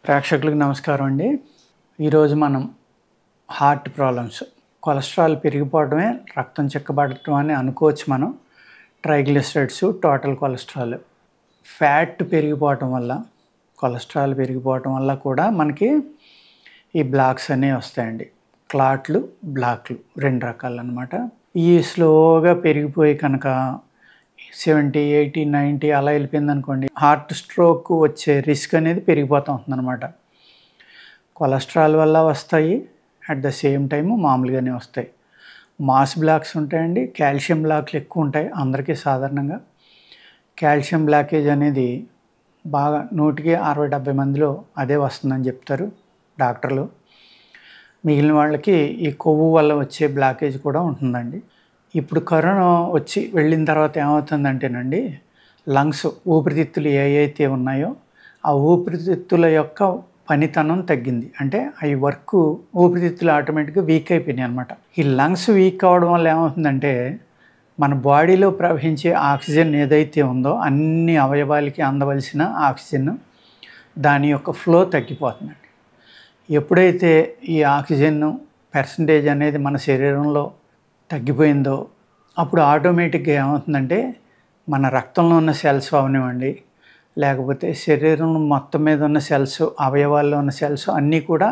ప్రేక్షకులకు నమస్కారం అండి. ఈరోజు మనం హార్ట్ ప్రాబ్లమ్స్, కొలెస్ట్రాల్ పెరిగిపోవడమే రక్తం చిక్కబడటం అని అనుకోవచ్చు మనం. ట్రైగ్లిసరైడ్స్, టోటల్ కొలెస్ట్రాల్, ఫ్యాట్ పెరిగిపోవటం వల్ల, కొలెస్ట్రాల్ పెరిగిపోవటం వల్ల కూడా మనకి ఈ బ్లాక్స్ అనేవి వస్తాయండి. క్లాట్లు, బ్లాక్లు రెండు రకాలు అన్నమాట. ఈ స్లోగా పెరిగిపోయి కనుక 70, 80, 90 అలా వెళ్ళిపోయింది అనుకోండి, హార్ట్ స్ట్రోక్ వచ్చే రిస్క్ అనేది పెరిగిపోతూ ఉంటుంది అనమాట. కొలెస్ట్రాల్ వల్ల వస్తాయి, అట్ ద సేమ్ టైం మామూలుగానే వస్తాయి. మాస్ బ్లాక్స్ ఉంటాయండి, కాల్షియం బ్లాక్లు ఎక్కువ ఉంటాయి అందరికీ సాధారణంగా. కాల్షియం బ్లాకేజ్ అనేది బాగా 100కి 60-70 మందిలో అదే వస్తుందని చెప్తారు డాక్టర్లు. మిగిలిన వాళ్ళకి ఈ కొవ్వు వల్ల వచ్చే బ్లాకేజ్ కూడా ఉంటుందండి. ఇప్పుడు కరోనా వచ్చి వెళ్ళిన తర్వాత ఏమవుతుందంటేనండి, లంగ్స్, ఊపిరితిత్తులు ఏవైతే ఉన్నాయో ఆ ఊపిరితిత్తుల యొక్క పనితనం తగ్గింది. అంటే అవి వర్క్, ఊపిరితిత్తులు ఆటోమేటిక్గా వీక్ అయిపోయినాయి అనమాట. ఈ లంగ్స్ వీక్ అవ్వడం వల్ల ఏమవుతుందంటే, మన బాడీలో ప్రవహించే ఆక్సిజన్ ఏదైతే ఉందో అన్ని అవయవాలకి అందవలసిన ఆక్సిజన్, దాని యొక్క ఫ్లో తగ్గిపోతుందండి. ఎప్పుడైతే ఈ ఆక్సిజన్ పర్సంటేజ్ అనేది మన శరీరంలో తగ్గిపోయిందో అప్పుడు ఆటోమేటిక్గా ఏమవుతుందంటే, మన రక్తంలో ఉన్న సెల్స్ అవనివ్వండి, లేకపోతే శరీరం మొత్తం మీద ఉన్న సెల్స్, అవయవాల్లో ఉన్న సెల్స్ అన్నీ కూడా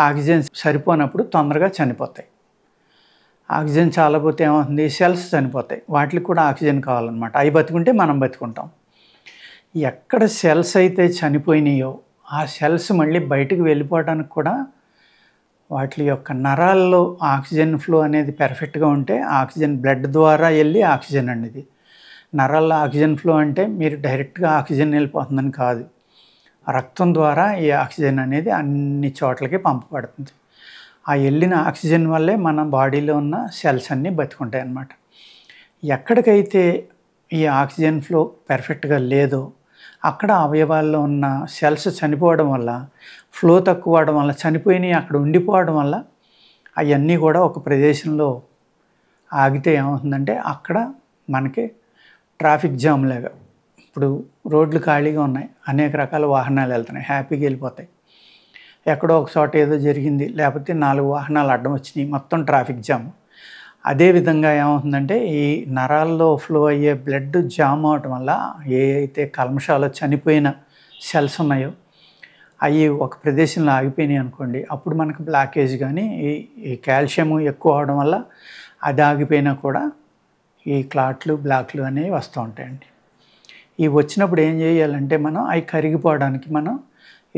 ఆక్సిజన్ సరిపోనప్పుడు తొందరగా చనిపోతాయి. ఆక్సిజన్ చాలకపోతే ఏమవుతుంది, సెల్స్ చనిపోతాయి. వాటికి కూడా ఆక్సిజన్ కావాలన్నమాట. అవి బతుకుంటే మనం బతుకుంటాం. ఎక్కడ సెల్స్ అయితే చనిపోయినాయో ఆ సెల్స్ మళ్ళీ బయటకు వెళ్ళిపోవడానికి కూడా వాటి యొక్క నరాల్లో ఆక్సిజన్ ఫ్లో అనేది పర్ఫెక్ట్గా ఉంటే, ఆక్సిజన్ బ్లడ్ ద్వారా వెళ్ళి ఆక్సిజన్ అనేది, నరాల్లో ఆక్సిజన్ ఫ్లో అంటే మీరు డైరెక్ట్గా ఆక్సిజన్ వెళ్ళిపోతుందని కాదు, రక్తం ద్వారా ఈ ఆక్సిజన్ అనేది అన్ని చోట్లకి పంపబడుతుంది. ఆ వెళ్ళిన ఆక్సిజన్ వల్లే మన బాడీలో ఉన్న సెల్స్ అన్నీ బతుకుంటాయి అన్నమాట. ఎక్కడికైతే ఈ ఆక్సిజన్ ఫ్లో పర్ఫెక్ట్గా లేదో అక్కడ అవయవాల్లో ఉన్న సెల్స్ చనిపోవడం వల్ల, ఫ్లో తక్కువ అవడం వల్ల, చనిపోయినాయి అక్కడ ఉండిపోవడం వల్ల అవన్నీ కూడా ఒక ప్రదేశంలో ఆగితే ఏమవుతుందంటే, అక్కడ మనకి ట్రాఫిక్ జామ్ లాగా, ఇప్పుడు రోడ్లు ఖాళీగా ఉన్నాయి, అనేక రకాల వాహనాలు వెళ్తున్నాయి, హ్యాపీగా వెళ్ళిపోతాయి. ఎక్కడో ఒక చోట ఏదో జరిగింది, లేకపోతే 4 వాహనాలు అడ్డం వచ్చినాయి, మొత్తం ట్రాఫిక్ జామ్. అదేవిధంగా ఏమవుతుందంటే, ఈ నరాల్లో ఫ్లో అయ్యే బ్లడ్ జామ్ అవటం వల్ల ఏ అయితే కల్మషాలు, చనిపోయిన సెల్స్ ఉన్నాయో అవి ఒక ప్రదేశంలో ఆగిపోయినాయి అనుకోండి, అప్పుడు మనకు బ్లాకేజ్ కానీ, ఈ కాల్షియం ఎక్కువ అవడం వల్ల అది ఆగిపోయినా కూడా ఈ క్లాట్లు, బ్లాక్లు అనేవి వస్తూ ఉంటాయండి. ఇవి వచ్చినప్పుడు ఏం చేయాలంటే, మనం అవి కరిగిపోవడానికి మనం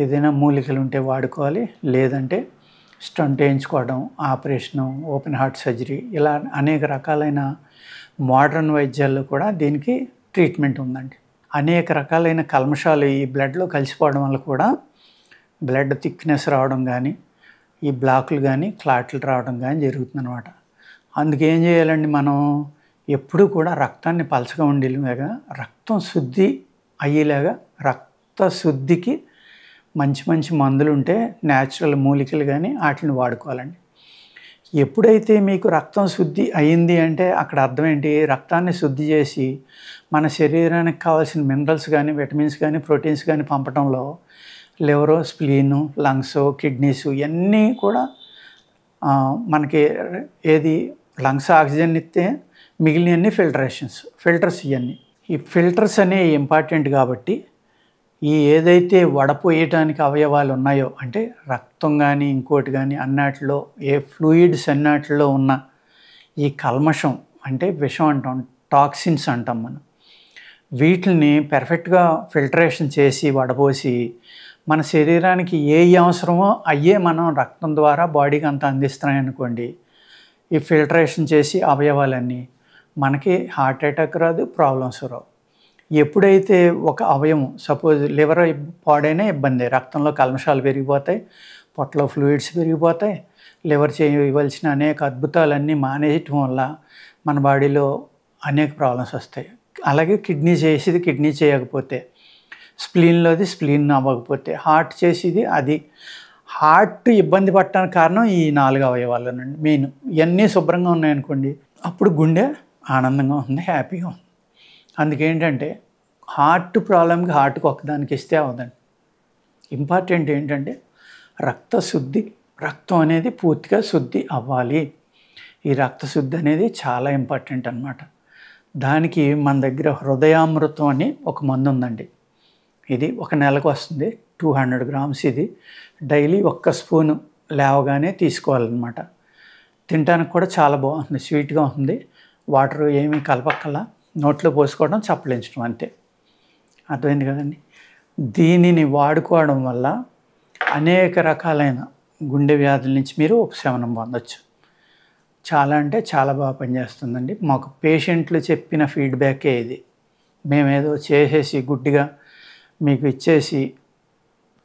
ఏదైనా మూలికలు ఉంటే వాడుకోవాలి, లేదంటే స్టంట్ వేయించుకోవడం, ఆపరేషను, ఓపెన్ హార్ట్ సర్జరీ, ఇలా అనేక రకాలైన మోడర్న్ వైద్యాల్లో కూడా దీనికి ట్రీట్మెంట్ ఉందండి. అనేక రకాలైన కల్మషాలు ఈ బ్లడ్లో కలిసిపోవడం వల్ల కూడా బ్లడ్ థిక్నెస్ రావడం కానీ, ఈ బ్లాకులు కానీ, క్లాట్లు రావడం కానీ జరుగుతుందన్నమాట. అందుకేం చేయాలండి, మనం ఎప్పుడూ కూడా రక్తాన్ని పలచగా ఉండేలాగా, రక్తం శుద్ధి అయ్యేలాగా, రక్త శుద్ధికి మంచి మంచి మందులు ఉంటే, న్యాచురల్ మూలికలు కానీ వాటిని వాడుకోవాలండి. ఎప్పుడైతే మీకు రక్తం శుద్ధి అయ్యింది అంటే అక్కడ అర్థం ఏంటి, రక్తాన్ని శుద్ధి చేసి మన శరీరానికి కావాల్సిన మినరల్స్ కానీ, విటమిన్స్ కానీ, ప్రోటీన్స్ కానీ పంపడంలో లివరు, స్ప్లీను, లంగ్స్, కిడ్నీస్ ఇవన్నీ కూడా మనకి ఏది లంగ్స్ ఆక్సిజన్ ఇస్తే మిగిలినవన్నీ ఫిల్టర్స్ ఇవన్నీ. ఈ ఫిల్టర్స్ అనేవి ఇంపార్టెంట్ కాబట్టి, ఈ ఏదైతే వడపోయటానికి అవయవాలు ఉన్నాయో, అంటే రక్తం కానీ ఇంకోటి కానీ అన్నిటిలో, ఏ ఫ్లూయిడ్స్ అన్నిటిలో ఉన్న ఈ కల్మషం, అంటే విషం అంటాం, టాక్సిన్స్ అంటాం మనం, వీటిని పర్ఫెక్ట్గా ఫిల్టరేషన్ చేసి వడపోసి మన శరీరానికి ఏ అవసరమో అయ్యే మనం రక్తం ద్వారా బాడీకి అంతా అందిస్తున్నాయనుకోండి, ఈ ఫిల్టరేషన్ చేసి అవయవాలన్నీ మనకి హార్ట్ అటాక్ రాదు, ప్రాబ్లమ్స్ రావు. ఎప్పుడైతే ఒక అవయవం, సపోజ్ లివర్ పాడైనా ఇబ్బంది, రక్తంలో కల్మషాలు పెరిగిపోతాయి, పొట్టలో ఫ్లూయిడ్స్ పెరిగిపోతాయి, లివర్ చేయవలసిన అనేక అద్భుతాలన్నీ మానేయటం వల్ల మన బాడీలో అనేక ప్రాబ్లమ్స్ వస్తాయి. అలాగే కిడ్నీ చేసేది కిడ్నీ చేయకపోతే, స్ప్లీన్లోది స్ప్లీన్ అవ్వకపోతే, హార్ట్ చేసేది అది. హార్ట్ ఇబ్బంది పడటానికి కారణం ఈ 4 అవయవాలేనండి మెయిన్. ఇవన్నీ శుభ్రంగా ఉన్నాయనుకోండి, అప్పుడు గుండె ఆనందంగా ఉంది, హ్యాపీగా ఉంది. అందుకేంటంటే హార్ట్ ప్రాబ్లంకి హార్ట్కి ఒక్కదానికి ఇస్తే అవదండి. ఇంపార్టెంట్ ఏంటంటే రక్తశుద్ధి, రక్తం అనేది పూర్తిగా శుద్ధి అవ్వాలి. ఈ రక్తశుద్ధి అనేది చాలా ఇంపార్టెంట్ అన్నమాట. దానికి మన దగ్గర హృదయామృతం అని ఒక మందు ఉందండి. ఇది ఒక నెలకు వస్తుంది, 200 గ్రామ్స్. ఇది డైలీ 1 స్పూను లేవగానే తీసుకోవాలన్నమాట. తినడానికి కూడా చాలా బాగుంటుంది, స్వీట్గా ఉంటుంది. వాటర్ ఏమీ కలపక్కల, నోట్లో పోసుకోవడం, చప్పలించడం అంతే. అర్థమైంది కదండి. దీనిని వాడుకోవడం వల్ల అనేక రకాలైన గుండె వ్యాధుల నుంచి మీరు ఉపశమనం పొందొచ్చు. చాలా అంటే చాలా బాగా పనిచేస్తుందండి. మాకు పేషెంట్లు చెప్పిన ఫీడ్బ్యాకే ఇది. మేమేదో చేసేసి గుడ్డిగా మీకు ఇచ్చేసి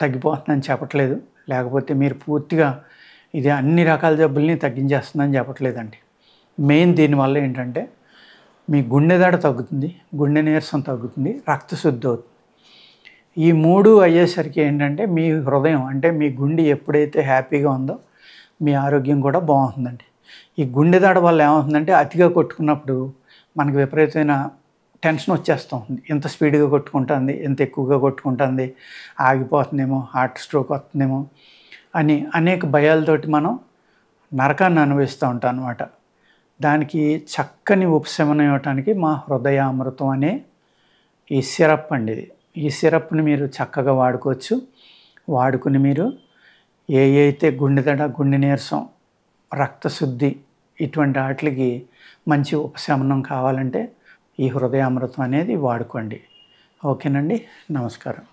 తగ్గిపోతుందని చెప్పట్లేదు, లేకపోతే మీరు పూర్తిగా ఇది అన్ని రకాల జబ్బుల్ని తగ్గించేస్తుందని చెప్పట్లేదండి. మెయిన్ దీనివల్ల ఏంటంటే మీ గుండె దడ తగ్గుతుంది, గుండె నీరసం తగ్గుతుంది, రక్తశుద్ధి అవుతుంది. ఈ 3 అయ్యేసరికి ఏంటంటే మీ హృదయం అంటే మీ గుండె ఎప్పుడైతే హ్యాపీగా ఉందో మీ ఆరోగ్యం కూడా బాగుంటుందండి. ఈ గుండె దడ వల్ల ఏమవుతుందంటే అతిగా కొట్టుకున్నప్పుడు మనకు విపరీతమైన టెన్షన్ వచ్చేస్తూ ఉంటుంది. ఎంత స్పీడ్గా కొట్టుకుంటుంది, ఎంత ఎక్కువగా కొట్టుకుంటుంది, ఆగిపోతుందేమో, హార్ట్ స్ట్రోక్ వస్తుందేమో అని అనేక భయాలతోటి మనం నరకాన్ని అనుభవిస్తూ ఉంటాం అన్నమాట. దానికి చక్కని ఉపశమనం ఇవ్వటానికి మా హృదయామృతం అనే ఈ సిరప్ అండి. ఇది ఈ సిరప్ని మీరు చక్కగా వాడుకోవచ్చు. వాడుకుని మీరు అయితే గుండె దడ, గుండె నీరసం, రక్తశుద్ధి ఇటువంటి వాటికి మంచి ఉపశమనం కావాలంటే ఈ హృదయామృతం అనేది వాడుకోండి. ఓకేనండి, నమస్కారం.